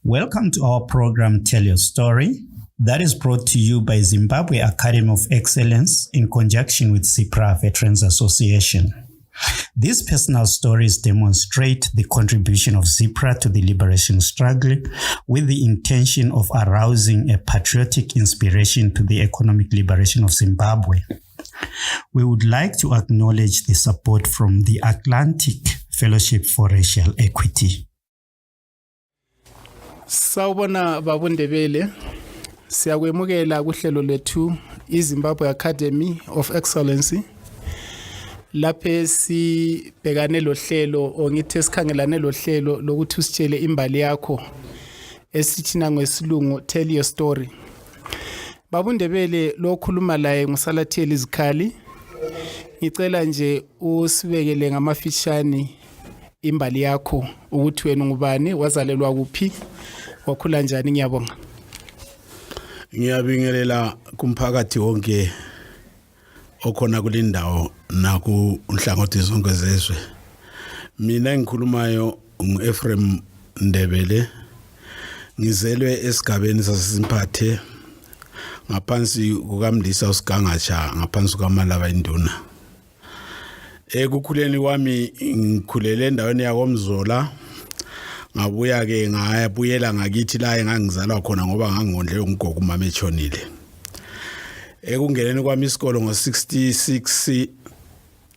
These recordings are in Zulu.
Welcome to our program, Tell Your Story, that is brought to you by Zimbabwe Academy of Excellence in conjunction with CIPRA Veterans Association. These personal stories demonstrate the contribution of CIPRA to the liberation struggle with the intention of arousing a patriotic inspiration to the economic liberation of Zimbabwe. We would like to acknowledge the support from the Atlantic Fellowship for Racial Equity. Sawubona babundebele, siyakwemukela kuhlelo lethu iZimbabwe Academy of Excellence. Lapho sibhekane lohlelo ongithi sikhangelane lohlelo lokuthi usitshele imbali yakho esithina ngwesilungu Tell Your Story. Babundebele lokhuluma laye nguSalathiyeli Izikhali. Ngicela nje usibekele ngamafishane imbali yakho ukuthi wena ngubani, wazalelwa kuphi, wakhula njani. Ngiyabonga. Ngiyabingelela kumphakathi wonke okhona kulindawo naku unhlangothi zonke zezwe. Mina ngikhulumayo nguEfrem Ndebele. Ngizelwe esigabeni saseSimphathe ngaphansi kukaMdisa uSigangatsha ngaphansi kwaMalaba Induna. Ekukhuleni kwami ngikhulele endaweni yakoMzola, ngabuya ke ngayabuyela ngakithi la engangizalwa khona ngoba ngangondle umgogo umama etshonile. Ekungeneni kwami isikolo ngo66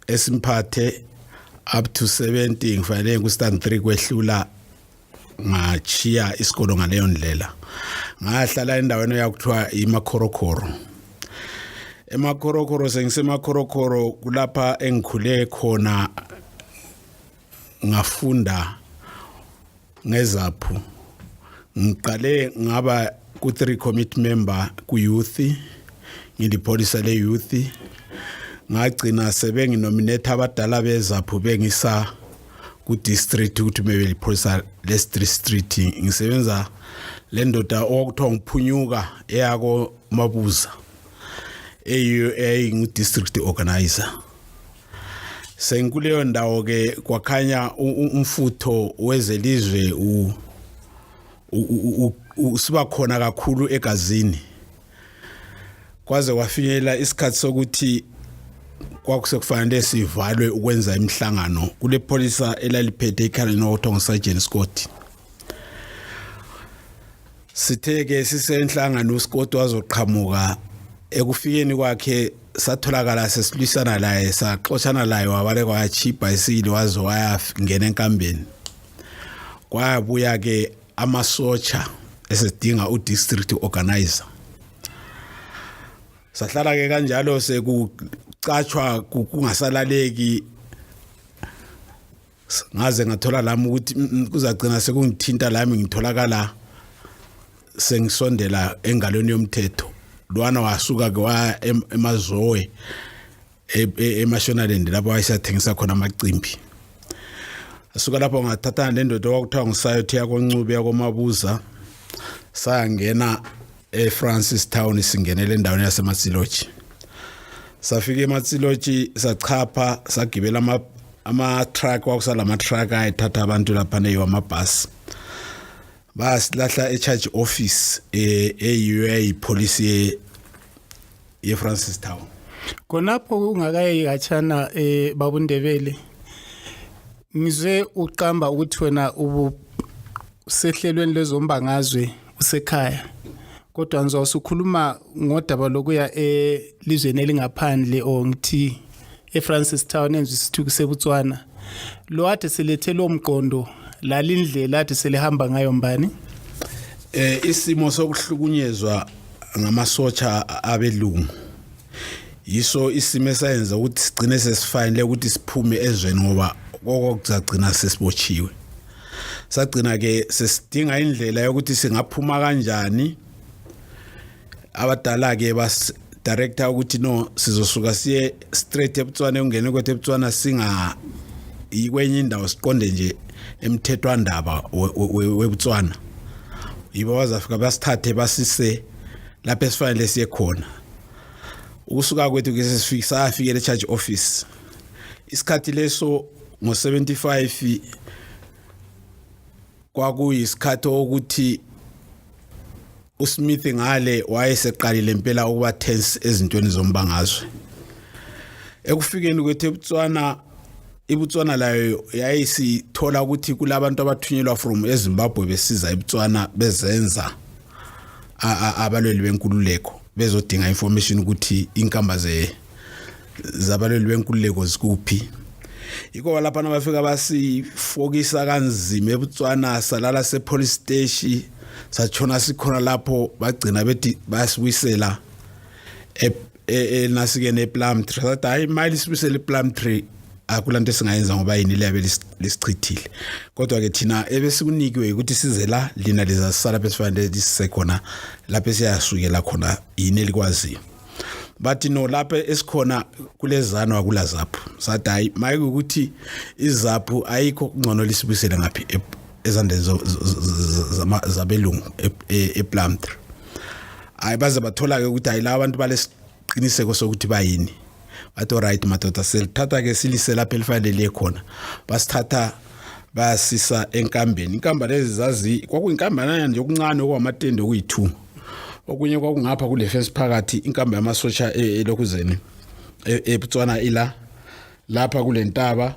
eSimphathe up to 70 ngifanele kustand 3 kwehlula ngachiya isikolo ngaleyo ndlela. Ngahlala endaweni yakuthiwa iMakhorokhoro. eMakhorokhoro sengisemakhorokhoro kulapha engikhule khona ngafunda ngezaphu. Ngiqale ngaba ku3 committee member ku youth, ngilipholisa le youth. Ngagcina sebenginominate abadala bezaphu bengisa ku district ukuthi bebelipholisa le district. Ngisebenza le ndoda okuthiwa ngiphunyuka eyako Mabuza. ngu district organizer. Sengikuleyo ndawo ke kwakhanya umfutho wezelizwe usiba khona kakhulu egazini. Kwaze kwafinyela isikhathi sokuthi kwakusekufanele sivalwe ukwenza imihlangano kule polisa elaliphethe ikhali nokuthiwa Sergeant Scott. Sitheke sisenhlangano uScott wazoqhamuka. Ekufikeni kwakhe satholakala sesilwisana laye, saxoshana laye, wabale kwachipa isili wazo wayangena enkambeni. Kwabuya ke amasocha esedinga udistrict organizer. Sahlala ke kanjalo sekucatshwa kungasalaleki, ngaze ngathola lami ukuthi kuzagcina sekungithinta lami ngitholakala sengisondela engalweni yomthetho. Lwana wasuka ke wa emazowe eMashonaland lapho wayesathengisa khona amacimbi. Asuka lapho ngathatha le ndoda okuthiwa nguSayoti yakoNcube yakoMabuza, sangena eFrancis Town, singenele endaweni yaseMatsilochi. Safika eMatsilochi sachapha, sagibela ama truck, wakusala ama truck ayithatha abantu lapha neyo amabus. Basilahla eCharge office eUA police yeFrancis Town. Khonapho ungakayi kachana babundebele, ngizwe uqamba ukuthi wena ubusehlelweni lezombangazwe usekhaya, kodwa ngizosukhuluma ngodaba lokuya elizweni elingaphandle ongithi eFrancis Town enjisithuku seBotswana. Lo ade selethe lo mqondo lalindlela ade selehamba ngayo mbani? Isimo sokuhlukunyezwa ngamasocha abelungu yiso isimo esayenza ukuthi sigcine sesifanele ukuthi siphume ezweni ngoba kokugcina sesibotshiwe. Sagcina ke sesidinga indlela yokuthi singaphuma kanjani. Abadala ke bas director ukuthi no sizosuka siye straight eBotswana, ungene kwethe eBotswana singa ikwenye indawo siqonde nje emthethwandaba weBotswana. Yibo wazafika basithathe basise lapho esifanele siye khona. Ukusuka kwethu ke sifika eCharge office. Isikhathi leso ngo75 kwakuyisikhathi ukuthi uSmith ngale wayeseqalile impela ukuba tense ezintweni zombangazwe ekufikeni kweThebutswana iBotswana layo yayisithola ukuthi kulabantu abathunyelwa from eZimbabwe besiza eBotswana bezenza abalweli benkululeko bezodinga information ukuthi inkamba zabalweli benkululeko zikuphi iko lapha nabafika basifokisa kanzima eBotswana salala sepolice station satshona sikhona lapho bagcina bethi basibuyisela nasikene ePlumtree sathi hayi mali sibuyisela ePlumtree akulanto singayenza ngoba yini liyabe lisichithile kodwa ke thina ebesikunikiwe ukuthi size la lina lizasala besifanele sisekhona lapho siyasukela khona yini elikwaziyo bathi no lapho esikhona kulezano akulazaphu sathi hayi maye ukuthi izaphu ayikho ngcono lisibuyisele ngaphi ezandeni zabelungu ePlumtree ayibaze bathola ke ukuthi hayi la abantu balesiqiniseko sokuthi bayini bathi alright madoda selithatha ke silise lapha elifanele likhona basithatha basisa enkambeni inkamba lezi zazi kwakuyinkambana nje okuncane okwamatende okuyi2 okunye kwakungapha kule first phakathi inkamba yamasosha elokuzeni eBotswana ila lapha kule ntaba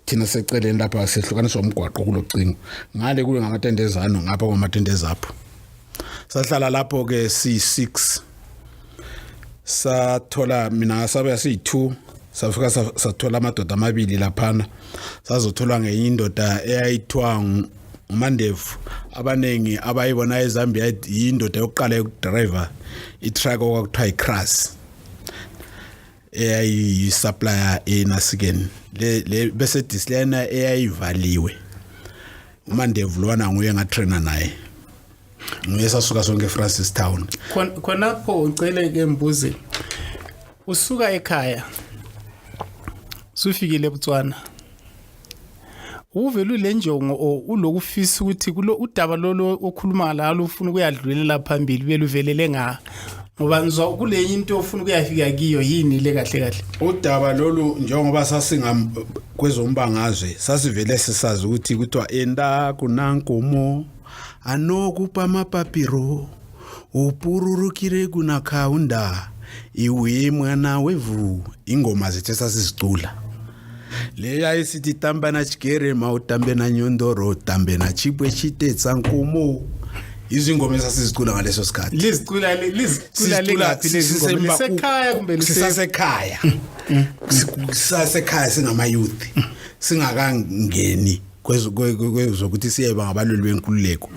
thina seceleni lapha sehlukaniswa umgwaqo kulocingo ngale kule ngamatendezano ngapha kwamatendezapho sahlala lapho ke C6 sathola mina sabe yasi2 safika sathola amadoda amabili laphana sazotholwa ngeindoda eyayithwa uMandevu abanengi abayibona eZambia indoda yokuqala yokudriver itruck okuthiwa iCross eyayi supplier eNasikeni le bese dislena eyayivaliwe uMandevu lwana nguye ngatrainer naye nguyesasuka sonke Francis Town khonapho ucele ke mbuzi usuka ekhaya sufikile eBotswana uvelu lenjongo ulokufisa ukuthi kulo udaba lolo okhuluma lalo ufuna ukuyadlulela phambili beluvelele ngoba ngizwa kule into ofuna ukuyafika kiyo yini le kahle udaba lolu njengoba sasinga kwezombangazwe sasivele sisazi ukuthi kuthiwa enda kunankomo anokupa mapapiro upururukire kuna kaunda iwe mwana wevu ingoma zethu sasizicula leya isithi tamba na chigere mautambe na nyondoro tambe na chipwe chitetsa nkomo izingoma esasizicula ngaleso sikhathi lizicula lengapi lezingoma sekhaya kumbe sisasekhaya sisasekhaya singama youth singakangeni kwezokuthi siyeba ngabalweli benkululeko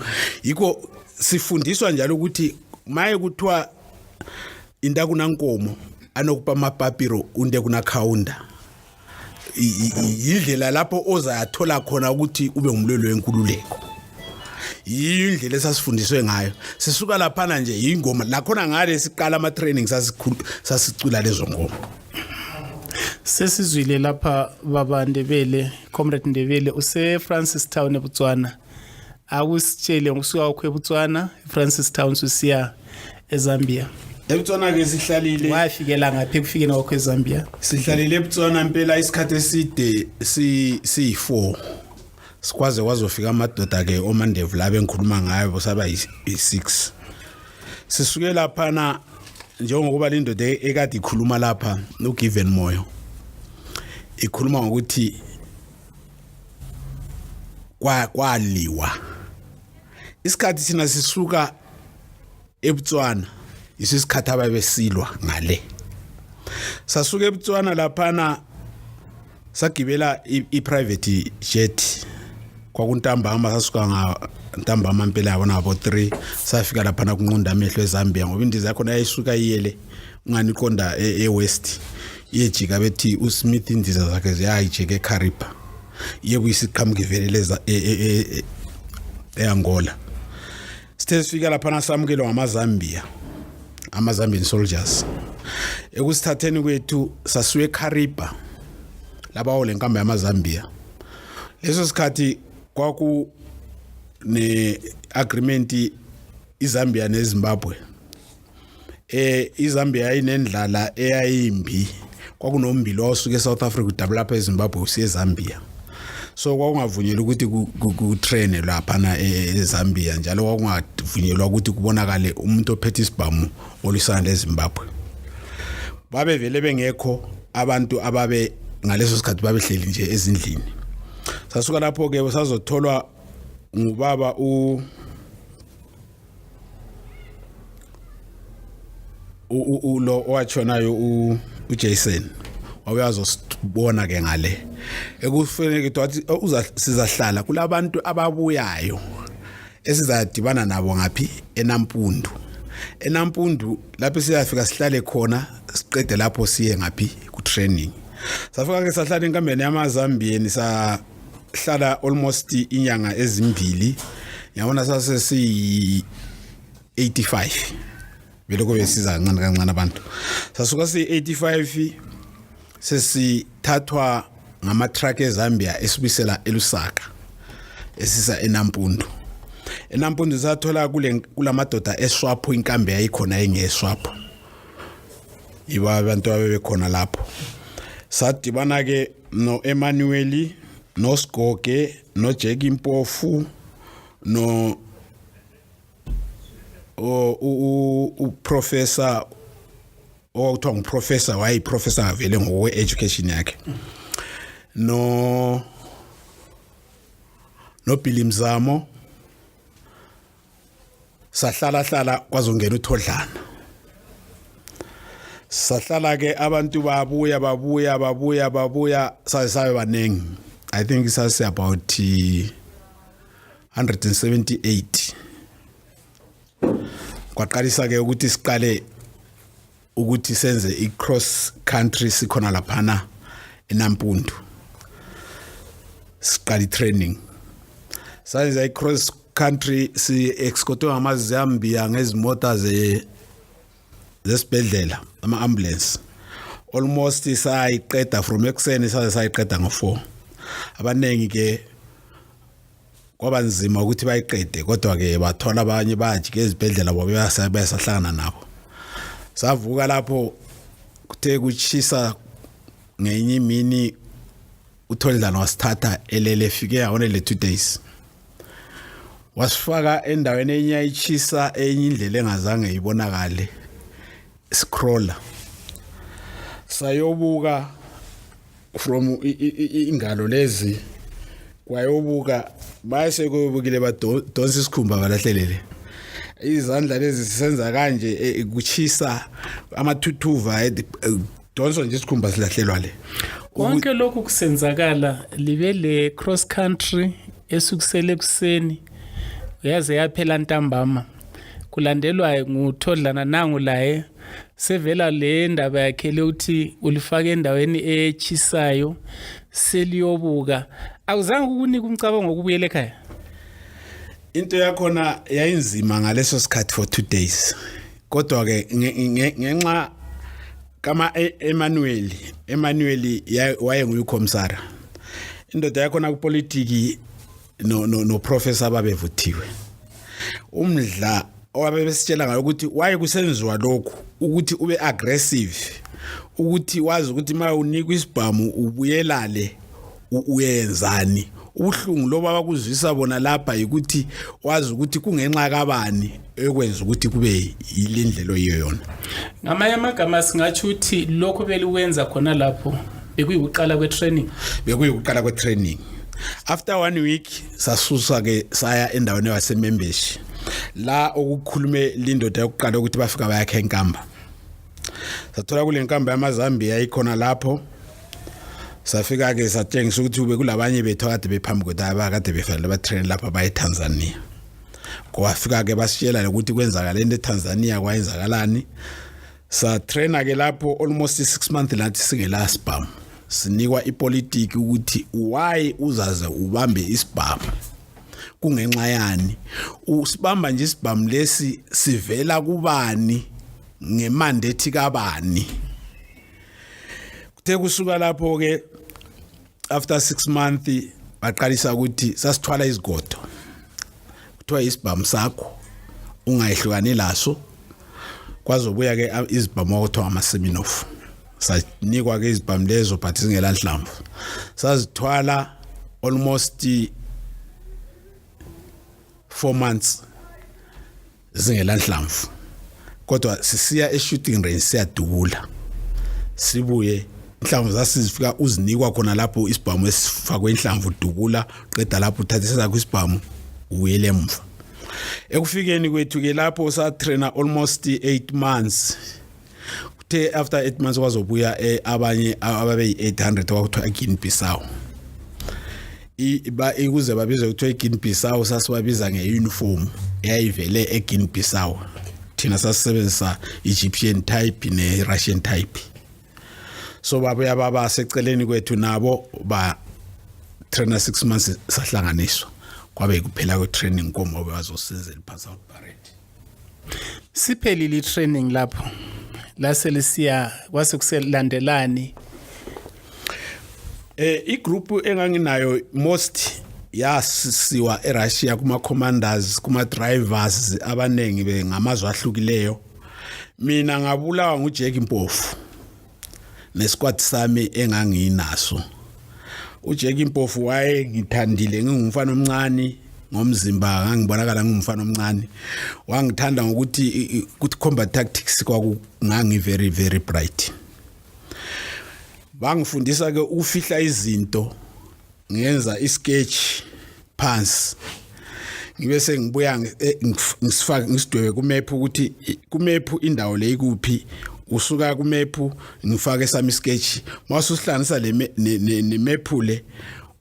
yiko sifundiswa njalo ukuthi maye kuthiwa inda kunankomo anokupa amapapiro unde kuna kaunda yindlela lapho ozayathola khona ukuthi ube ngumlweli wenkululeko yindlela esasifundiswe ngayo sisuka lapha nje ingoma la khona ngale siqala ama training sasicula lezo ngoma sesizwile lapha baba Ndebele comrade Ndebele use Francis Town eBotswana akusitshele ngokusuka kwakho eBotswana Francis Town usiya eZambia eBotswana ke sihlalile wafikela ngaphi kufikeni kwakho eZambia sihlalile eBotswana impela isikhathi eside si4 sikwaze wazofika amadoda ke oMandevu la bengikhuluma ngayo bosaba yi6 sisuke lapha na njengokuba lindoda ekade ikhuluma lapha no Given Moyo ikhuluma ngokuthi kwaliwa isikhathi sina sisuka eBotswana isikhathi ababesilwa ngale sasuka eBotswana lapha na sagibela iprivate jet kwakuntambama sasuka ntambama impela yabona abo 3 safika lapha na kunqonda amehlo eZambia ngoba indiza yakho ayisuka iyele ungani iqonda eWest yejika bethi uSmith indiza zakhe ziyayijika eKariba yebo isiqhamuke veleleza eAngola sithe sifika lapha na samukelwa amazambian soldiers ekusithatheni kwethu sasuye eKariba laba olenkamba yamaZambia leso sikhathi kwaku ne agreement iZambia neZimbabwe iZambia inendlala eyayimbi kwakunombili osuke eSouth Africa udabula lapha eZimbabwe usiye eZambia so kwakungavunyelwa ukuthi ku train lapha na eZambia njalo kwakungavunyelwa ukuthi kubonakale umuntu ophethe isibhamu olisana leZimbabwe babe vele bengekho abantu ababe ngaleso sikhathi babehleli nje ezindlini sasuka lapho ke sazotholwa ngubaba lo wachonayo uJason wawuyazosibona ke ngale ekufanele ukuthi sizahlala kulabantu ababuyayo esizadibana nabo ngapi eNampundu lapho siyafika sihlale khona siqede lapho siye ngapi ku training safika ke sahlala enkambeni yamaZambian sahlala almost inyanga ezimbili yabona sase si 85 beloko besiza kancane abantu sasuka si 85 sesithathwa ngama truck eZambia esibisela eLusaka esisa eNampundu sathola kulamadoda eSwapo inkambe yayikhona engeSwapo iba abantu abebekhona lapho sadibana ke no Emmanuel no Skoke no Jackie Mpofu no professor okuthiwa professor wayiprofessor avele ngokwe education yakhe no Billy Mzamo sahlala kwazongena uThodlana sahlala ke abantu babuya sabe banengi I think it's about 178 kwaqalisa ke ukuthi siqale ukuthi senze i-cross country sikhona laphana eNampundu siqali training senze i-cross country si escortwe ngamaZambia ngezimota zesibedlela ama-ambulance almost sayiqeda from ekuseni sayiqeda ngo4 abanengi ke kwabanzima ukuthi bayiqede kodwa ke bathola abanye bajike ezibedlela bobe basahlangana nabo savuka lapho kuthe kuchisa ngenye imini uThodlana wasithatha elele fike yawona le 2 days wasifaka endaweni enyayichisa enye indlela engazange ibonakale scroller sayobuka from ingalo lezi kwayobuka base kubukile badonsa isikhumba balahlelele izandla lezi sisenza kanje kuchisa amathuthuva donso nje isikhumba silahlelwa le konke lokhu kusenzakala libe le cross country esukusele kuseni yaze yaphela ntambama kulandelwa nguThodlana nangu laye sevela le ndaba yakhe ukuthi ulifaka endaweni echisayo seliyobuka awuzange ukunika umcabango ngokubuyela ekhaya into yakhona yayinzima ngaleso sikhathi for 2 days kodwa ke ngenxa kama Emmanuel wayenguyikhomsara indoda yakhona kupolitiki no professor babevuthiwe umdla owabesitshela ngayo ukuthi waye kusenziwa lokhu ukuthi ube aggressive ukuthi wazi ukuthi uma unikwa isibhamu ubuyelale uyenzani ubuhlungu loba bakuzwisa bona lapha ukuthi wazi ukuthi kungenxa kabani ekwenza ukuthi kube yilendlelo yona ngamanye amagama singathi uthi lokho belikwenza khona lapho bekuyiqala kwe-training after 1 week sasusa ke saya endaweni yasemembeshi la okukhulume lindoda yokuqala ukuthi bafika bayakhe enkamba sathola kule nkamba yamaZambia ikhona lapho safika ke satshengisa ukuthi ube kulabanye bethu kade bephambi kwetaba kade befanele ba train lapha baye Tanzania kwafika ke basitshela ukuthi kwenzakala into eTanzania kwayenzakalani sa trainer ke lapho almost 6 months lathi singela sibhamu sinikwa ipolitiki ukuthi why uzaze ubambe isibhamu kungenxa yani usibamba nje isibhamu lesi sivela kubani ngemandate kabani kuthe kusuka lapho ke after 6 months baqalisa ukuthi sasithwala izigodo kuthiwa isibhamu sakho ungayihlukani laso kwazobuya ke izibhamu okuthiwa ama-Seminoff sanikwa ke izibhamu lezo but zingelanhlamvu sazithwala almost 4 months zingelanhlamvu kodwa sisiya shooting range siyadubula sibuye inhlamvu zasizifika uzinikwa khona lapho isibhamu esifakwe inhlamvu dubula qeda lapho uthatha sakho isibhamu uyele emva ekufikeni kwethu ke lapho sa trainer almost 8 months kuthe after 8 months wazobuya abanye ababe 800 kwakuthiwa Guinea Bissau ikuze babizwe kuthiwa Guinea Bissau sasibabiza ngeuniform eyayivele eGuinea Bissau thina sasebenzisa Egyptian type ne Russian type so baba seceleni kwethu nabo ba trainer 6 months sahlanganiswa kwabe kuphela kwe training komo bazosenzela pass out parade siphelile training lapho la selisiya kwase kuselandelani igroup enganginayo most yasiwa eRussia kuma commanders kuma drivers abanengi bengamazwe ahlukileyo mina ngabulawa nguJack Mpofu nesquad sami enganginaso uJack Mpofu waye ngithandile ngingumfana omncane ngomzimba ngangibonakala ngumfana omncane wangithanda ngokuthi combat tactics kwakungangi very very bright bangifundisa ke ufihla izinto ngenza isketch phansi ngibe sengibuya ngisifaka ngisidwebe ku map ukuthi ku map indawo le ikuphi usuka ku map ngifake sami sketch mawusuhlanganisa ne map le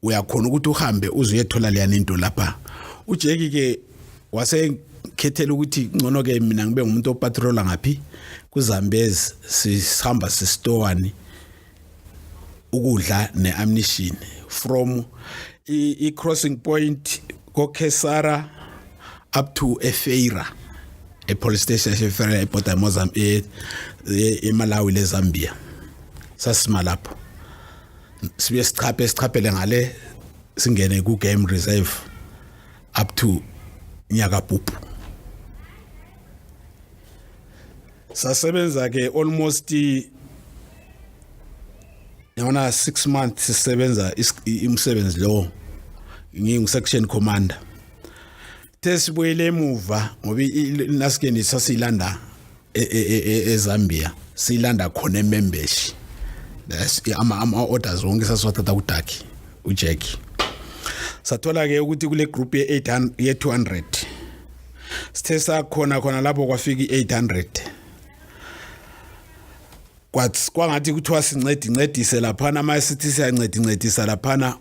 uyakhona ukuthi uhambe uzuyethola le into lapha uJeki ke wasekhethela ukuthi ngcono ke mina ngibe ngumuntu opatrola ngapi kuZambezi sihamba sisitowani ukudla neammunition from I crossing point koKesara up to Efeira a police station Efeira airport eMozambique eMalawi leZambia sasima lapho sibe sichaphele ngale singene ku game reserve up to Nyakapupu sasebenza ke almost yona 6 months sisebenza imsebenzi lo ngingu-section commander tesibuyele emuva ngoba nasikeni sasilanda eZambia silanda khona eMembeshi ama orders wonke sasiwathatha kuDaki uJack sathola ke ukuthi kule group ye 200 sithe sakhona lapho kwafika i800 kwangathi kuthiwa sincedise laphana ama sithi siyancedisa laphana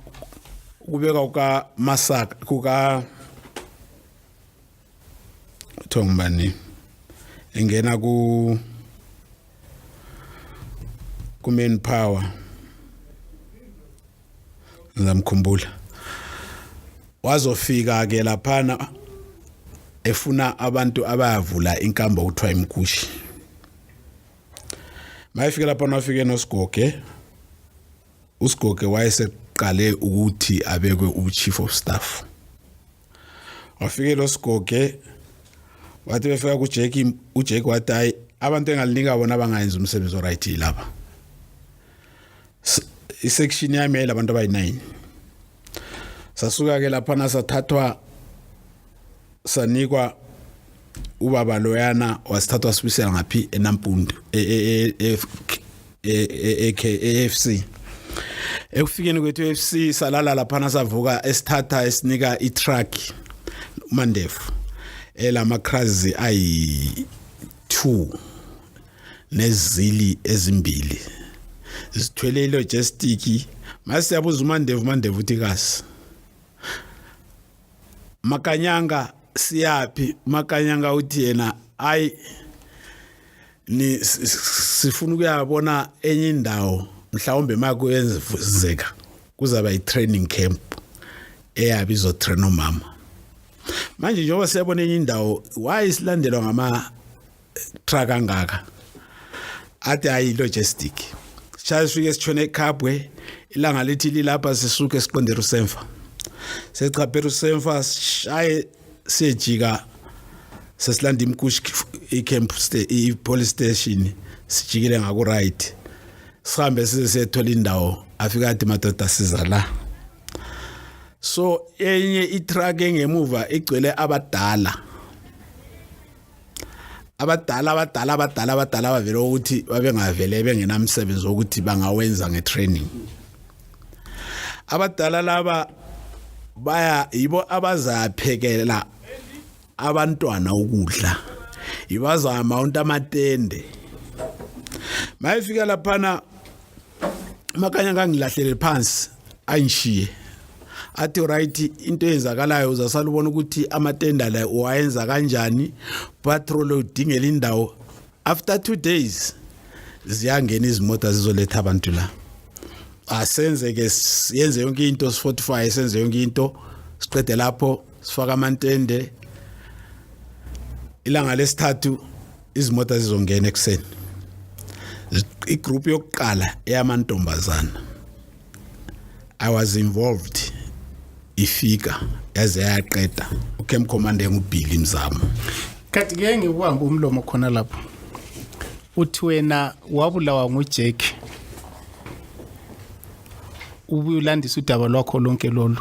kubeka uka Masaka kuka Thongmani engena ku main power ngizamkhumbula wazofika ke laphana efuna abantu abayavula inkambo ukuthiwa imkushi mayifika lapha nafike noSigoge uSigoge wayeseqale ukuthi abekwe uchief of staff wafike loSigoge wathi befika uJack wathi hayi abantu engalinika bona abangayenza umsebenzi oright lapha isection yami labantu abayi9 sasuka ke lapha nasathathwa sanikwa ubaba loyana wasithathwa sibisela ngapi eNampundu AFC ekufikeni kwethu AFC salala lapha savuka esithatha esinika iTruck uMandevu elama crazy ayi 2 nezili ezimbili zithwele logistic mase yabuza uMandevu uthi kasi Makanyanga siyapi Makanyanga uthi yena ayi ni sifuna ukuyabona enye indawo mhlawumbe makuyenzeka kuzaba itraining camp eyabi zo train umama manje njengoba siyabona enye indawo why isilandelwa ngama truck angaka athi ayi logistic sifike sitshone eKhabwe ilanga lithi lilapha sisuke siqonde Rusemfa sechaphela Rusemfa shaye sejika sesilanda imkushi icamp police station sijikile ngaku right sihambe size sethola indawo afika athi madoda siza la so enye i-truck engemuva igcwele abadala bavele ukuthi babengavele bengenamsebenzi ukuthi bangawenza ngetraining. Abadala laba yibo abazaphekela abantwana ukudla, ibazama amatende. Mayifika laphana makanya ngangilahlele phansi ayishiye athi right into eyenzakalayo uzasala ubona ukuthi amatenda la wayenza kanjani, patrol udingela indawo. After 2 days ziyangena izimota zizoletha abantu la. Asenze ke yenze yonke into sifortify, senze yonke into siqede lapho sifaka amantende. Ilanga lesithathu izimota zizongena ekseni. Igroup yokuqala eyamantombazana I was involved ifika yaze yaqeda uCamp Commander nguBilly Mzamo. Kanti ke ngiwuhamba umlomo khona lapho uthi wena wabulawa nguJack ubulandisa udaba lwakho lonke lolu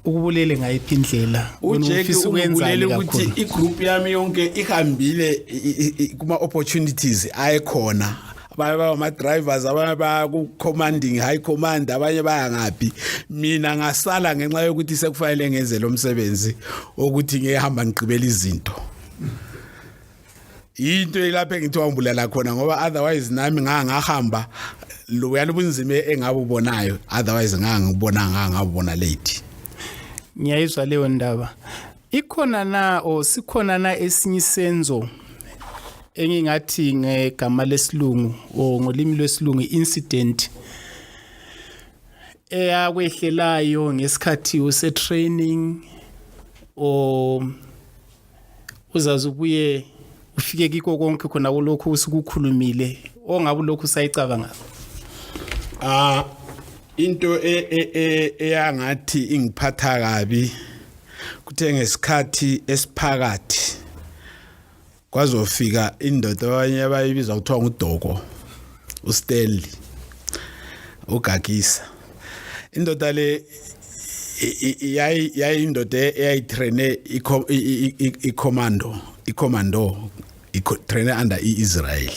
ukubulele ngayiphi indlela wena ufisa ukwenzani kakhulu? Ukuthi igroup yami yonke ihambile kuma opportunities ayekhona. Abanye bama drivers, abanye ba ku commanding, high command, abanye baya ngaphi. Mina ngasala ngenxa yokuthi sekufanele ngenze lo msebenzi ukuthi ngihamba ngiqibela izinto. Into elapha engithiwa ngibulala khona ngoba otherwise nami ngahamba lo yalubunzime engabubonayo, otherwise ngangibona late. Ngiyayizwa leyo ndaba. Ikhona na sikhona na esinye isenzo engingathi ngegama lesilungu ngolimi lwesilungu incident eyakwehlelayo ngesikhathi use training uzazi ubuye ufike kiko konke khona lokho usikukhulumile ongabe lokho usayicabanga? Into eyangathi ingiphatha kabi kuthe ngesikhathi esiphakathi kwazofika indoda abanye abayibiza ukuthiwa nguDoko uStanley uGagisa. Indoda le yayi indoda eyayitraine icommando traine under Israel.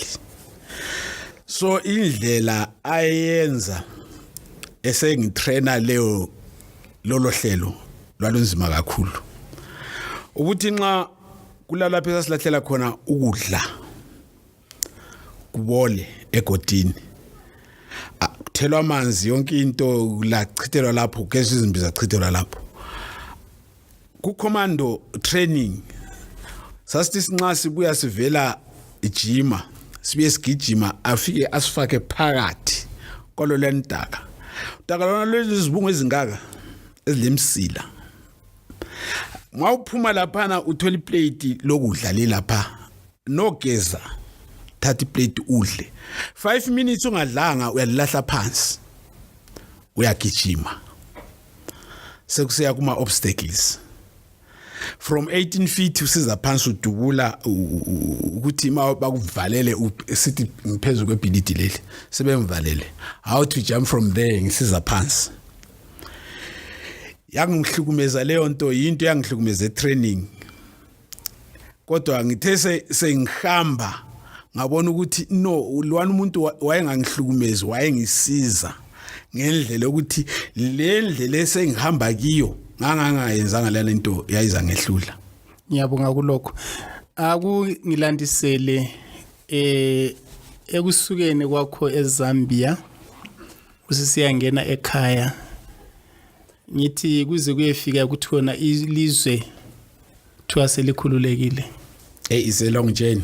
So indlela ayenza esengitraina lolo hlelo lwalunzima kakhulu ukuthi nxa kulala phela silahlela khona ukudla kubole egodini kuthelwa amanzi yonke into lachithelwa lapho kese izimbi zachithelwa lapho ku commando training. Sasithi sinxa sibuya sivela ijima sibuye sigijima afike asifake phakathi kwalo lentaka lona lezi zibungu ezingaka ezilemsila. Mawuphuma laphana uthola iplate lokudla lapha nogeza thatha iplate udle 5 minutes ungadlanga uyalahla phansi uyagijima sekusiya kuma obstacles from 18 feet usiza phansi udubula ukuthi bakuvalele sithi phezulu kwebhilidi leli sebemvalele how to jump from there ngisiza phansi. Yangihlukumeza leyo nto into yangihlukumeza etraining kodwa ngithe sengihamba ngabona ukuthi no lwana umuntu wayengangihlukumezi wayengisiza ngendlela ukuthi le ndlela esengihamba kiyo ngangayenzanga lana into yayiza ngehlula. Ngiyabonga kulokho akungilandisele ekusukeni kwakho eZambia usisiyangena ekhaya ngithi kuze kuyefika kuthona ilizwe kuthiwa selikhululekile. Is a long journey.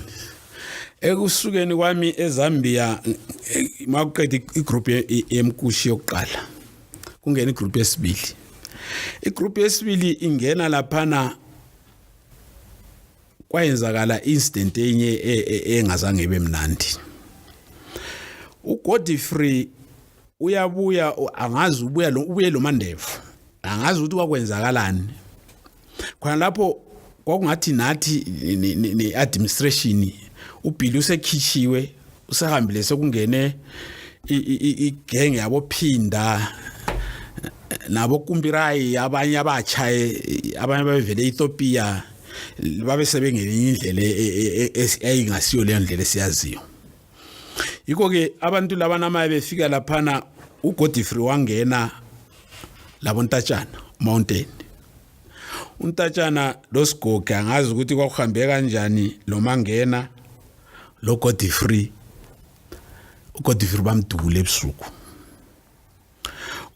Ekusukeni kwami eZambia makuqeda igroup yemkushi yokuqala kungena igroup yesibili. Igroup yesibili ingena laphana kwayenzakala incident enye engazange bemnandi. uGodfrey uyabuya angazi ubuye lo Mandevu angazi ukuthi kwakwenzakalani khona lapho kwakungathi nathi ne administration uBilly usekhishiwe usahambile sekungene igenge yabo Phinda nabo kumbirai abanye abachaye abanye bavele Ethiopia babe sebengelinye indlela eyingasiyo le ndlela siyaziyo. Yiko ke abantu labana maye befika laphana uGodfrey wangena labo Ntatshana mountain. UNtatshana losigoga angazi ukuthi kwakuhambe kanjani lo mangena lo Godfrey bamdubule ebusuku.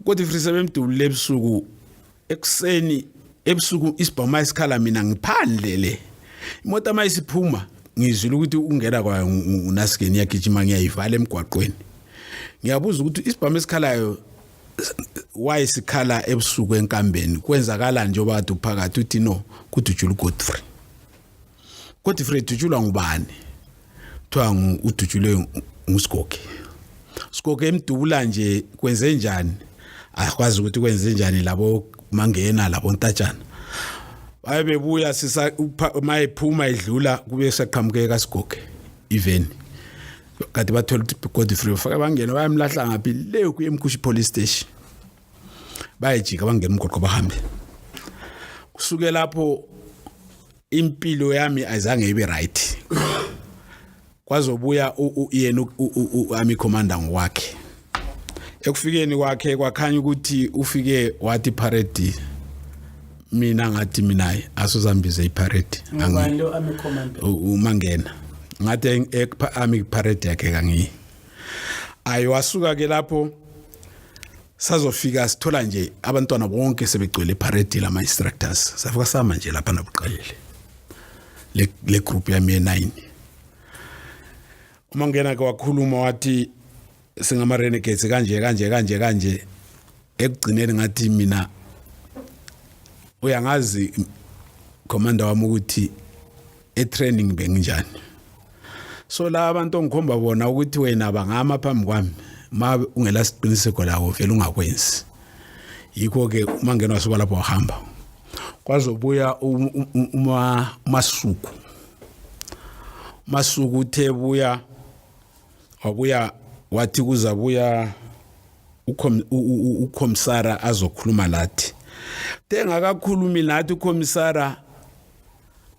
uGodfrey sebemdubule ebusuku ekseni ebusuku isibhama isikhala mina ngiphandle le imoto mayisiphuma ngizwile ukuthi ungena kwa unasikeni yagijima ngiyayivala emgwaqweni. Ngiyabuza ukuthi isibhama isikhalayo why sikhala ebusuku enkambeni kwenzakala nje obathu phakathi uthi no kudujula uGodfrey. Godfrey dujulwa ngubani? Kuthiwa udujulwe nguSigoge. Sigoge emdubula nje kwenze njani? Akwazi ukuthi kwenze njani labo mangena labo Ntatshana. Bayebebuya sisa mayiphuma idlula kube saqhamukeka kaSigoge even kade bathola ukuthi Godfrey ufaka bangena bayamlahla ngaphi le ku eMkhushi police station. Bayijika bangena umgoqo bahambe. Kusuke lapho impilo yami ayizange ibe right. Kwazobuya yena army commander ngwakhe. Ekufikeni kwakhe kwakhanya ukuthi ufike wathi parade mina ngathi minaye asozambize iparade. Ngubani lo army commander? Umangena. Ngathi army parade yakhe kangi. Ayi wasuka ke lapho sazofika sithola nje abantwana bonke sebegcwele parade lama instructors. Safika sama nje lapha nabuqalile. Le group yami ye9. Umangena ke wakhuluma wathi singama renegades kanje ekugcineni ngathi mina uyangazi commander wami ukuthi training benginjani. So la abantu ongikhomba bona ukuthi wena bangama phambi kwami ma ungela siqiniseko lawo vele ungakwenzi. Yikho ke umangena wasuka lapho wahamba. Kwazobuya Masuku uthebuya wabuya wathi kuzabuya ukhomsara azokhuluma lathi. Engakakhulumi lathi ukhomsara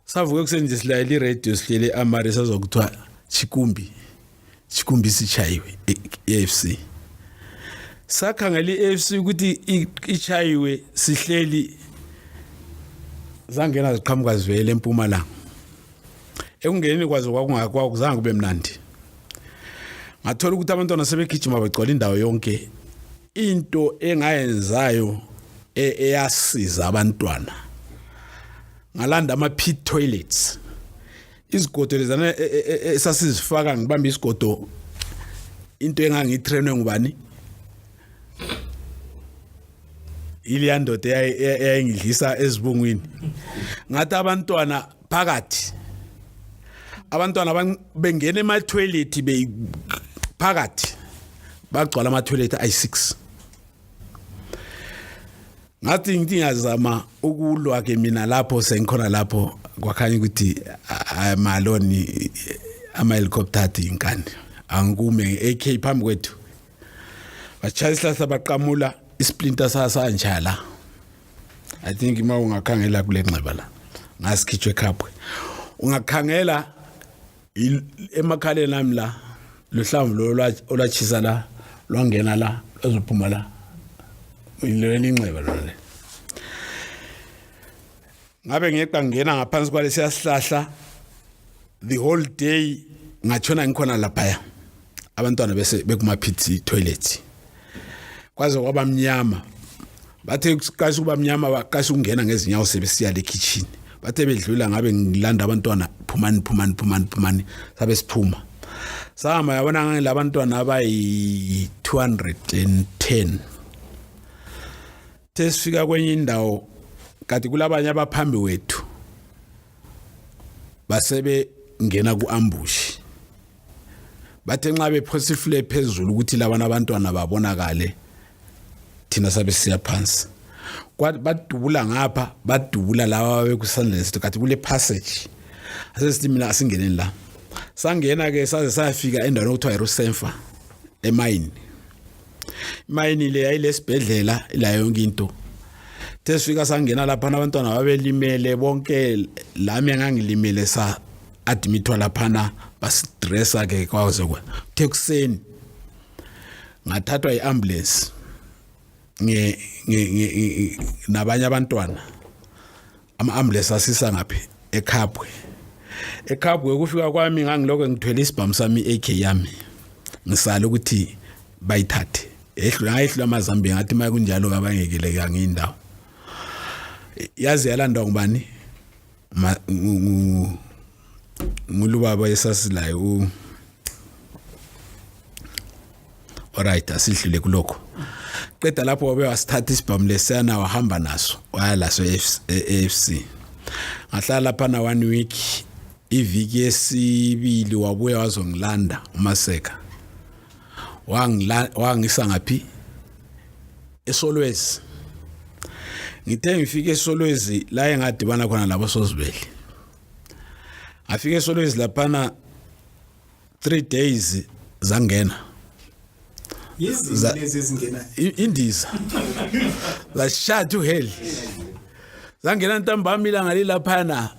savuke kusenje silayela iradio sihlele amari sazokuthiwa Chikumbi sichayiwe eFC. Sakhangela iFC ukuthi ichayiwe sihleli zangena ziqhamuka zivele eMpumalanga. Ekungeneni kwazo kwakungakuzange kube mnandi. Ngathola ukuthi abantwana sebegijima begcwala indawo yonke. Into engayenzayo eyasiza abantwana ngalanda ama pit toilets. Izigodo lezana esasizifaka ngibamba isigodo into engangitrainwe ngubani? Iliando eyayingidlisa ezibungwini. Ngathi abantwana phakathi abantwana bengena ema toilet phakathi bagcwala ama toilet ay6. Ngathi ngiyazama ukulwa ke mina lapho sengikhona lapho kwakhanya ukuthi amaloni ama helicopter athi inkani angume AK phambi kwethu. Bachayisa sabaqamula isplinter sasanjala. I think ima ungakhangela kule nxeba la ngasikhitshwe ekhapwe. Ungakhangela emakhaleni nami la lohlamvu lo olachisa la lwangena la ezophuma la ileli inxeba lona. Ngabe ngeqa ngena ngaphansi kwalesi yasihlahla the whole day ngatshona ngikhona lapha. Abantwana bese bekuma pit toilet. Kwaze kwaba mnyama. Bathe kasi kuba mnyama bakasi ungena ngezinyawo sebesiya le kitchen. Bathe bedlula ngabe ngilanda abantwana phumani sabe siphuma. Sama yabona ngale abantwana abayi 210. Tesifika kwenye indawo kati kulabanye abaphambi wethu basebe ngena kuambush. Bathe nxa bephosifule phezulu ukuthi labana abantwana babonakale thina sabe siya phansi. Kwathi badubula ngapha badubula lawa bekusandlesi kati kule passage. Asesithi mina asingeneni la. Sangena ke saze sayafika endaweni okuthiwa iRusenfa eMine. Mayini le yayilesibhedlela la yonke into. Tesifika sangena lapha abantwana babelimele bonke lami engangilimele sa admitwa lapha basidressa ke kwaze tekuseni ngathathwa iambulance nge nabanye abantwana ama-ambulance asisa ngaphi eKhabwe kufika kwami ngangiloko ngithwele isibhamu sami AK yami ngisala ukuthi bayithathe ehlula amazambi ngathi maye kunjalo kabangekeleka ngindawo yazi yalanda ngubani ngulubaba esasilayo alright asidlule kuloko qeda lapho wabe wasithatha isibhamu lesiyana wahamba naso wayalaso eFC ngahlala lapha na 1 week iviki yesibili wabuya wazongilanda uMaseka wangisa ngaphi eSolwezi ngithe ngifike eSolwezi la engadibana khona labo sozibele afike eSolwezi lapha na 3 days zangena lezi ezingena indiza la shot to hell zangena ntambama ilanga lilaphana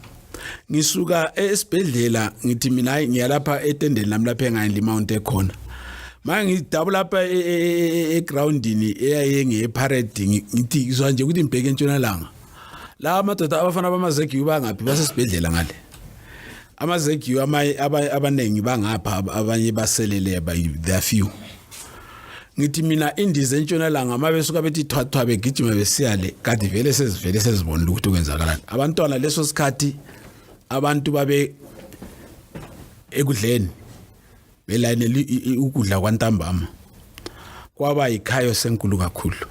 ngisuka esibhedlela ngithi mina ngiyalapha etendeni lami lapha engayini mount ekhona manje ngidabula lapha egroundini eyayenge parade ngithi izwa nje ukuthi ngibheke entshonalanga la amadoda abafana bamazegiyu bangaphi basesibhedlela ngale amazegiyu abanengi bangapha abanye baselele there few ngithi mina indiza entshonalanga amabesuka bethi thwathwa begijima besiyale kade vele sezibona ukuthi kwenzakalani abantwana leso sikhathi abantu babe ekudleni belayine ukudla kwantambama kwaba ikhayo senkulu kakhulu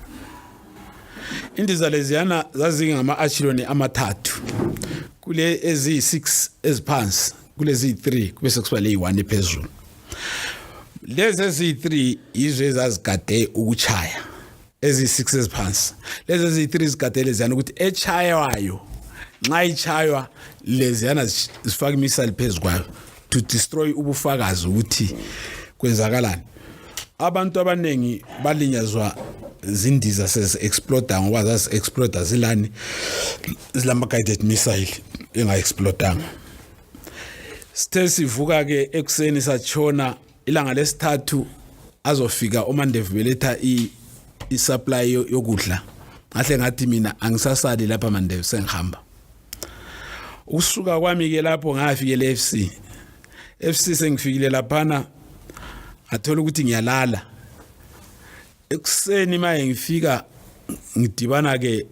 indiza leziyana zazingama achiloni amathathu kule ezi6 eziphansi kule ezi3 kube sekuba le1 ephezulu lezi ezi3 izwe ezazigade ukuchaya ezi6 eziphansi lezi ezi3 zigade leziyana ukuthi echayayo nxa ichaywa leziyana zifaka imisile phezukwayo to destroy ubufakazi ukuthi kwenzakalani abantu abanengi balinyazwa zindiza sezi-exploda ngoba zazi-exploda zilani zilama-guided missile enga-explodanga sithe sivuka ke ekuseni satshona ilanga lesithathu azofika uMandevu beletha i-supply yokudla ngahle ngathi mina angisasali lapha Mandevu sengihamba usuka kwami ke lapho ngafikele FC sengifikile laphana athola ukuthi ngiyalala ekuseni maye ngifika ngidibana ke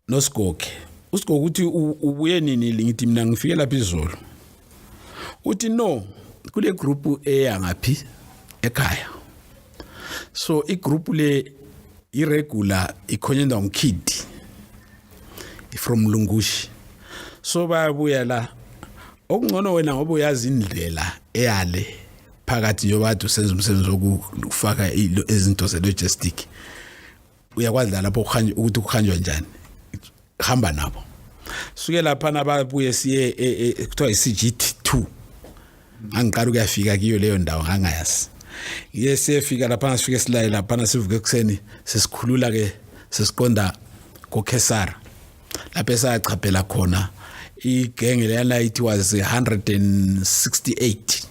noSigoge uSigoge uthi ubuye nini ngithi mina ngifike lapha izolo uthi no kule group eyangaphi ekhaya so igroup le irregular ikhonyenda ngkid from Lungushi so bayabuya la okungcono wena ngoba uyazi indlela eyale phakathi yobathu senza umsebenzi wokufaka izinto ze-logistic uyakwazi lapho ukuthi kuhanjwa njani hamba nabo suke lapha nababuye siye kuthiwa iCGT2 angiqala ukuyafika kiyo leyo ndawo ngangayazi yesefika lapha sifike silaye lapha sivuke ekseni sesikhulula ke sesiqonda koKhesara lapha sachaphela khona igenge leyana it was 168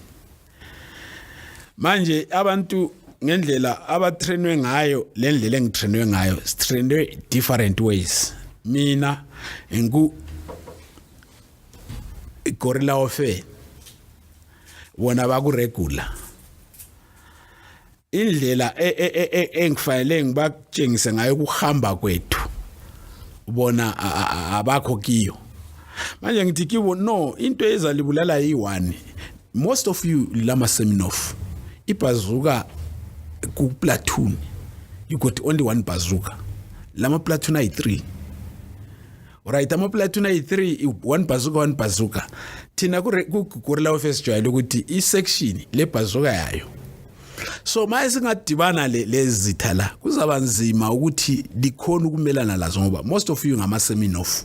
manje abantu ngendlela abatrainwe ngayo lendlela engitrainwe ngayo sitrainwe different ways mina gorilla ofe wona bakuregular indlela engifanele ngibakutshengise ngayo ukuhamba kwethu ubona abakho kiyo manje ngithi kibo no into ezalibulala yi1 most of you lama Seminoff ibhazuka ku platoon you got only one bazooka lama platoon ay3 alright ama platoon ay3 one bazooka thina ku gorilla office jwayele ukuthi I section le bazooka yayo so maye singadibana lezi zitha la kuzaba nzima ukuthi likhona ukumelana lazo ngoba most of you ngama Seminoff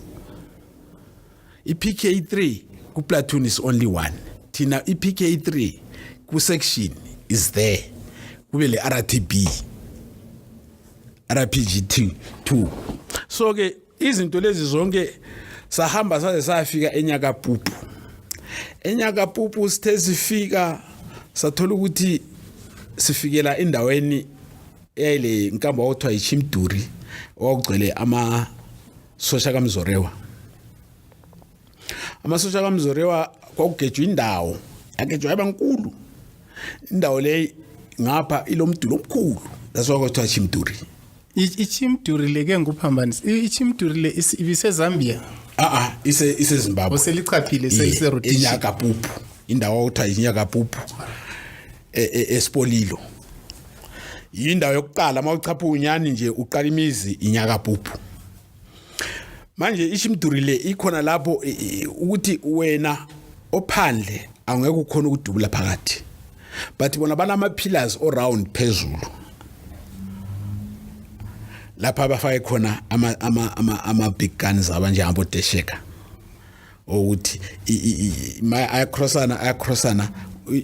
iPK3 ku platoon is only one thina iPK3 ku section is there kube le RPG 2. So ke izinto lezi zonke sahamba saze sayafika eNyakapupu. eNyakapupu sithe sifika sathola ukuthi sifikela endaweni eyile inkamba okuthiwa iChimduri okugcwele amasosha kaMzorewa. Amasosha kaMzorewa kwakugejwe indawo agejwe abankulu. Indawo le ngapha ilomdulo omkhulu lasokuthiwa iChimduri. iChimduri leke nguphambanisa iChimduri le ibise Zambia ise Zimbabwe oselichaphile seyise rotation eNyakapupu indawo okuthiwa iNyakapupu eSpolilo. Indawo yokuqala mawuchapha unyani nje uqala imizi iNyakapupu. Manje iChimduri le ikhona lapho ukuthi wena ophandle angeke ukhona ukudubula phakathi, but bona banama pillars around phezulu lapha abafake khona ama big guns abanje abo Desheka ukuthi ayacrossana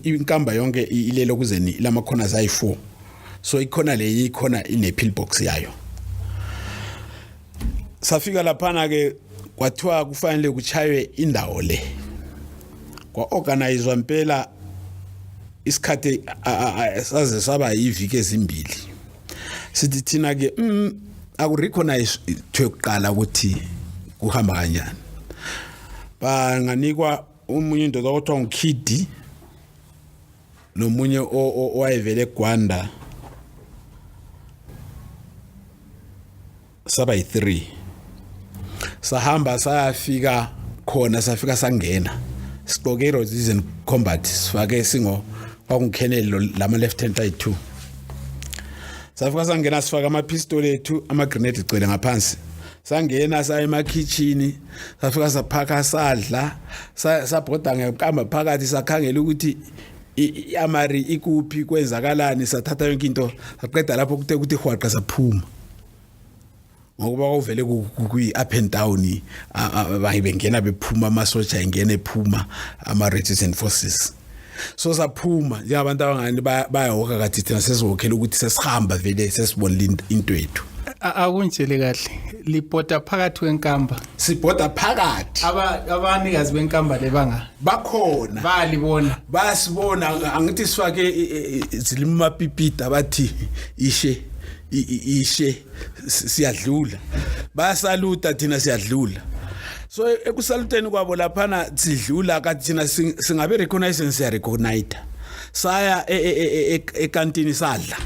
inkamba yonke ilelo kuzeni lama corners ayi4. So ikhona le ikhona ine pillbox yayo. Safika laphana ke kwathiwa kufanele kuchaywe indawo le. Kwa organizewa impela isikhathi saze saba iviki ezimbili. Sithi thina ke aku recognize thokuqala ukuthi kuhamba kanjani. Banganikwa umunye indoda okuthiwa uKidi nomunye owayevele eGwanda saba yi3. Sahamba sayafika khona safika sangena siqoke Rhodes Combat sifake singo kwakungikhenelo lama lieutenant ayi2. Safika sangena sifaka ama pistol ethu ama grenade igcwele ngaphansi. Sangena saya ema kitchen safika saphaka sadla sabhoda ngenkamba phakathi sakhangela ukuthi amari ikuphi kwenzakalani sathatha yonke into saqeda lapho kuthe ukuthi hwaqa saphuma. Ngokuba uvele kuyi up and down bayibengena bephuma amasoja ingene ephuma ama resistance forces. So saphuma nje abantu abangani bayahoka kathi thina sesizokhela ukuthi sesihamba vele sesibona into yethu. Akunjele kahle lipota phakathi kwenkamba sibhoda phakathi abanikazi benkamba lebanga bakhona balibona basibona angithi sifake zilima pipita bathi ishe siyadlula basaluta thina siyadlula. So ekusaluteni kwabo laphana sidlula kathi thina singabe reconnaissance ya recognize saya ekantini sadla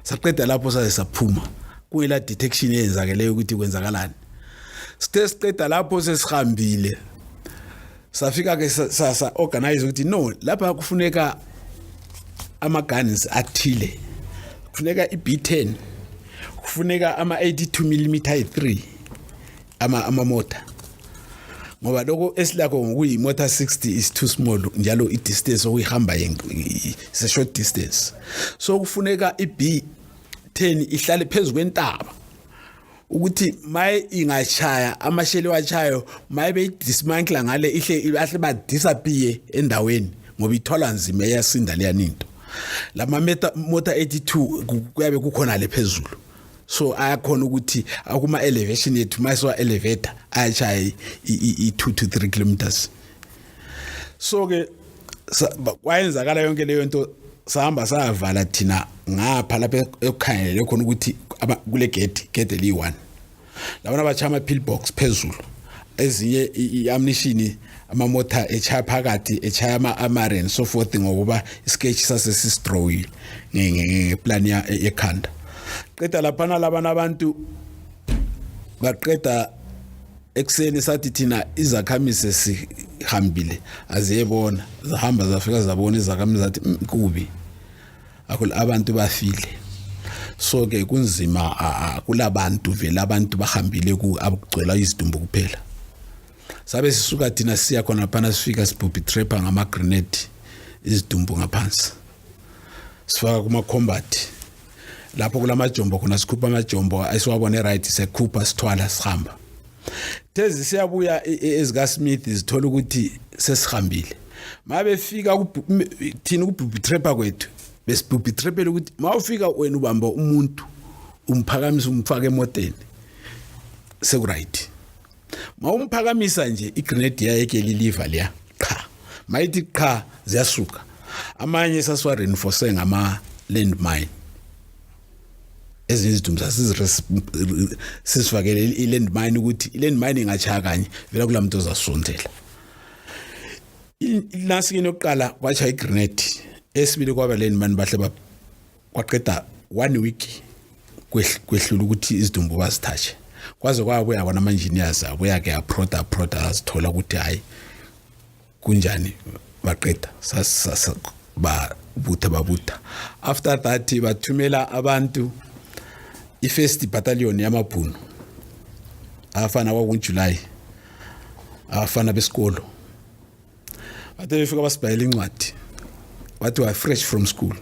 saqeda lapho saze saphuma kuyila detection yenzakeleyo ukuthi kwenzakalani. Siqeda lapho sesihambile safika ke sa organize ukuthi no lapha kufuneka ama guns athile, kufuneka iB10, kufuneka ama 82mm i3 ama motor ngoba lokho esilakho ngokuyi motor 60 is too small njalo I distance okuyihamba is a short distance. So kufuneka iB10 ihlale phezulu kwentaba ukuthi maye ingachaya amasheli wachayo maye beyidismantle ngale ihle ahle ba disappear endaweni ngoba ithola nzima yasinda leyaninto. Lama motor 82 kuyabe kukhona le phezulu. So ayakhona ukuthi akuma elevation yethu mayiswa elevator ayachaya I2 to 3 kilometers. So ke kwayenzakala yonke leyo nto sahamba savala thina ngapha lapha ekukhangelele khona ukuthi kule gate li1 labona bachama pillbox phezulu ezinye iammunition ama motor echaya phakathi echaya ama so forth ngokuba isketch sase sistrowile ngeplan ekhanda. Qeda laphana labana abantu baqeda ekseni sathi thina izakhamise sihambile aziyebona zahamba zafika zabona izakhamise zathi kubi akho abantu bafile. So ke kunzima kulabantu vele abantu bahambile ku abugcwela izidumbu kuphela. Sabe sisuka thina siya khona phana sifika sibhubhi trapper ngama grenade izidumbu ngaphansi sifaka kuma combat lapho kulamajombo khona sikhupha amajombo ayisiwabone right sekhupha sithwala sihamba. Tezi siyabuya ezika Smith zithola ukuthi sesihambile. Mabe fika thina kubhubhi trapper kwethu besibhubhi triple ukuthi mawufika wena ubamba umuntu umphakamisa umfaka emoteni sekuright mawumphakamisa nje igrenade yakhe liliva liya qha mayithi qha ziyasuka amanye saswa reinforce ngama landmine ezinye izidumbu sisifakele ilandmine ukuthi ilandmine ingachaya kanye vela kulamuntu ozasondela ilasikini yokuqala kwacha igrenade esibili kwaba landmine bahle kwaqeda 1 week kwehlula ukuthi izidumbu bazithache kwaze kwabuya yabona ama engineers abuya ke approda azithola ukuthi hayi kunjani baqeda babutha after that bathumela abantu i1st battalion yamabhunu afana kwakuJuly afana besikolo bathe befika basibhayela incwadi bathi wa fresh from school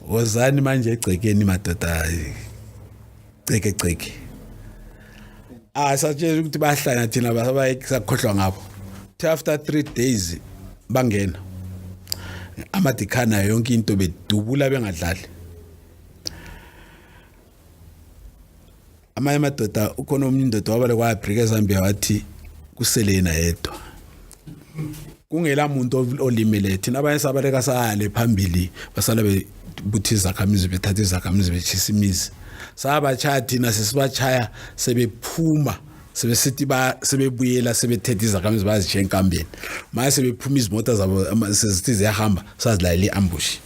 wozani manje egcekeni madoda ceke satshela ukuthi bahlala thina abayisakhohlwa ngabo after 3 days bangena amadikhana yonke into bedubula bengadlali amanye madoda ukhona omnye indoda wabale kwa Africa Zambia wathi kuselena yedwa kungela umuntu olimele thina abanye sabaleka sale phambili basala bebuthiza khamizi bethatha izakhamizi bechisimizi sabachaya thina sesibachaya sebephuma sebesithi sebebuyela sebethethe izakhamizi bazishiya enkambeni manje sebephuma izimota zabo sezithi ziyahamba sazilayile ambush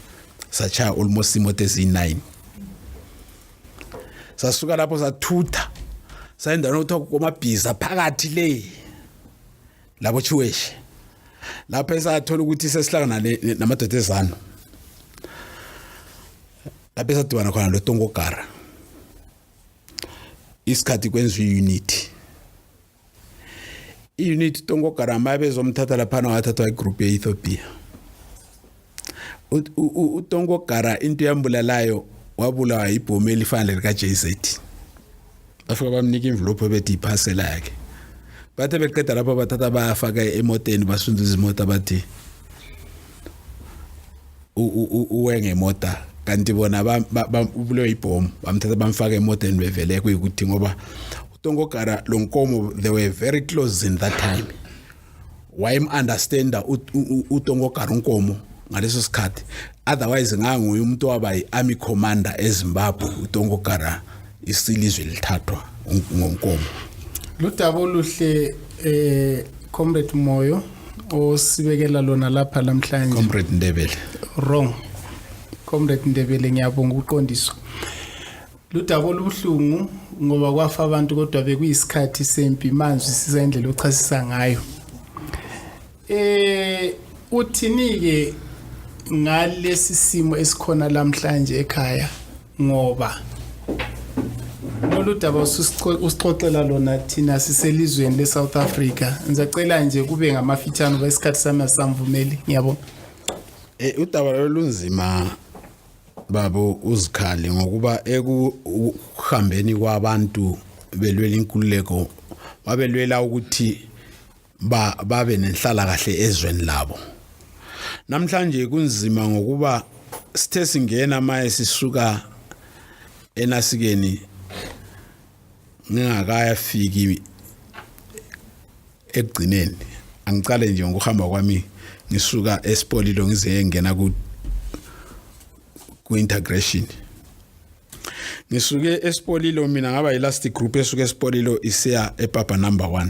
sachaya almost imoto ezi9 sasuka lapho sathutha sayenda nokuthoka komabhiza phakathi le labo chiweshe lapho esathola ukuthi sesihlangana namadoda ezano lapho esadibana khona lo Tongogara isikhathi kwenziwa i-unit Tongogara mabezomthatha lapha wathathwa igroup ye-Ethiopia uTongogara into yambulalayo wabulawa ibhomu elifana lika JZ bafika bamnika envelope bethi iparcel yakhe bathe beqeda lapho bathatha bayafaka emoteni basunduza imota bathi uwenge imota kanti bona ubulewe ibhomu bamthatha bamfaka emoteni bevele kuyikuthi ngoba uTongogara lonkomo they were very close in that time why understand uTongogara unkomo ngaleso sikhathi otherwise nganguye umuntu waba yi-army commander eZimbabwe uTongogara isilizwe lithathwa ngonkomo ludaba oluhle comrade Moyo osibekela lona lapha namhlanje comrade Ndebele wrong comrade Ndebele ngiyabonga uqondiswa ludaba olubuhlungu ngoba kwafa abantu kodwa bekuyisikhathi sempi manje siza indlela ochasisa ngayo uthinike ngalesi simo esikhona namhlanje ekhaya ngoba loludaba usixoxela lona thina siselizweni leSouth Africa ngizacela nje kube ngamafitshane besikhathi sami samvumeli ngiyabona udaba olunzima babo uzikhali ngokuba ekuhambeni kwabantu belwela inkululeko babelwela ukuthi babe nenhlala kahle ezweni labo namhlanje kunzima ngokuba sithe singena maye sisuka enasikeni ngingakayafiki egcineni angicale nje ngokuhamba kwami ngisuka eSpolilo ngize ngena ku integration ngisuke eSpolilo mina ngaba yilast group esuke eSpolilo isiya ePapa number 1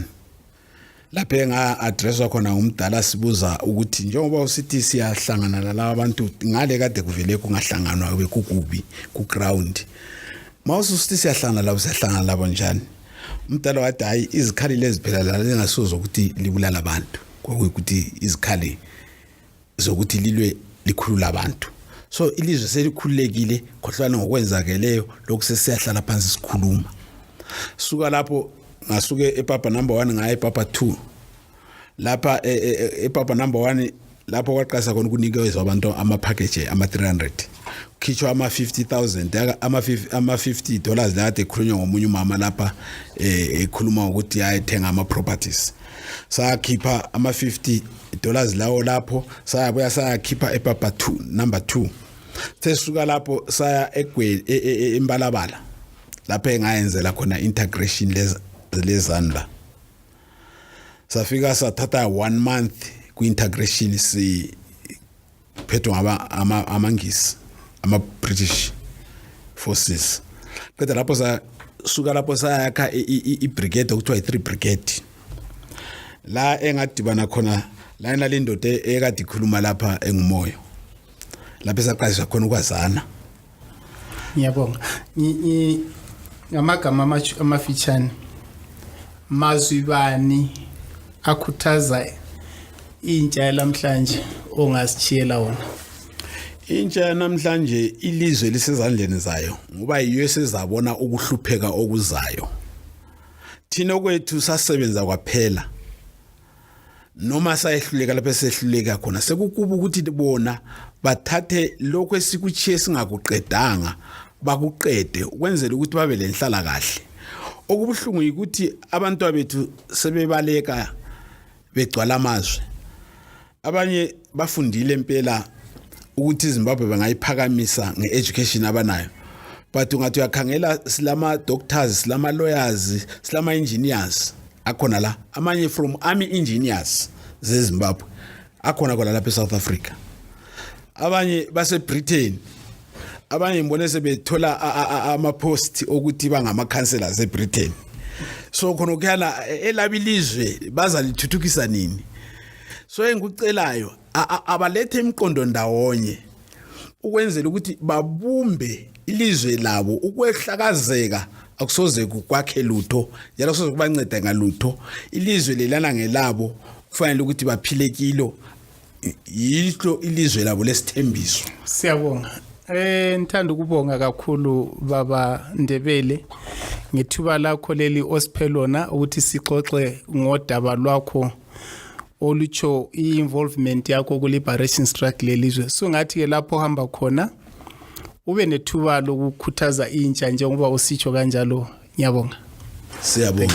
lapho nga addresswa khona umdala sibuza ukuthi njengoba usithi siyahlangana nalabo abantu ngale kade kuvele kungahlanganwa bekukubi ku ground mawususithi siyahlangana labo siyahlangana labo njani umdala wathi hayi izikhali lezi phela la lengasuzo ukuthi libulala abantu ukuthi izikhali zokuthi lilwe likhulula abantu so ilizwe selikhululekile khohlwana ngokwenzakeleyo lokhu sesiyahlala phansi sikhuluma suka lapho ngasuke ePapa number 1 ngaye ePapa 2 lapha ePapa number 1 lapho kwaqasa khona ukunikezwa abantu ama package ama 300 khitshwa ama 50,000 ama $50 la ade khulunywa ngomunye umama lapha ekhuluma ukuthi ayithenga ama properties sakhipha ama $50 lawo lapho sayabuya sayakhipha ePapa 2 number 2 sesuka lapho saya eMbalabala lapha engayenzela khona integration lezandla safika sathatha 1 month ku-integration si phetho amangisi ama-British forces kodwa lapho sasuka lapho sayakha i-brigade okuthiwa i-3 brigade la engadibana khona la inalindoda ekade ikhuluma lapha engumoyo lapho saqaliswa khona ukwazana. Ngiyabonga ngamagama amafitshane mazwi bani akhuthaza intsha namhlanje ongasitshiyela wona? Intsha namhlanje ilizwe lisezandleni zayo ngoba yiyo esezabona ukuhlupheka okuzayo. Thina kwethu sasebenza kwaphela noma sayehluleka lapho sehluleka khona sekukuba ukuthi bona bathathe lokho esikuchiye singakuqedanga bakuqede ukwenzela ukuthi babe lenhlala kahle. Okubuhlungu ukuthi abantu bethu sebebaleka begcwala amazwe. Abanye bafundile impela ukuthi iZimbabwe bangayiphakamisa ngeeducation abanayo. But ungathi uyakhangela silama doctors, silama lawyers, silama engineers akhona la amanye from army engineers zeZimbabwe akhona khona lapha eSouth Africa. Abanye base Britain abanye ngibone sebethola ama post ukuthi bangama councillors eBritain. So khona ukuyala elabilizwe bazalithuthukisa nini? So engikucelayo abalethe imiqondo ndawonye ukwenzela ukuthi babumbe ilizwe labo ukwehlakazeka akusoze kukwakhe lutho njalo akusoze kubanceda ngalutho ilizwe lelana ngelabo kufanele ukuthi baphile kilo yilo ilizwe labo lesithembiso. Siyabonga. Ngithanda ukubonga kakhulu baba Ndebele ngethuba lakho leli osiphelona ukuthi sixoxe ngodaba lwakho olucho i-involvement yakho ku liberation struggle lelizwe. So ngathi ke lapho hamba khona ube nethuba lokukhuthaza intsha njengoba usitsho kanjalo. Ngiyabonga. Siyabonga.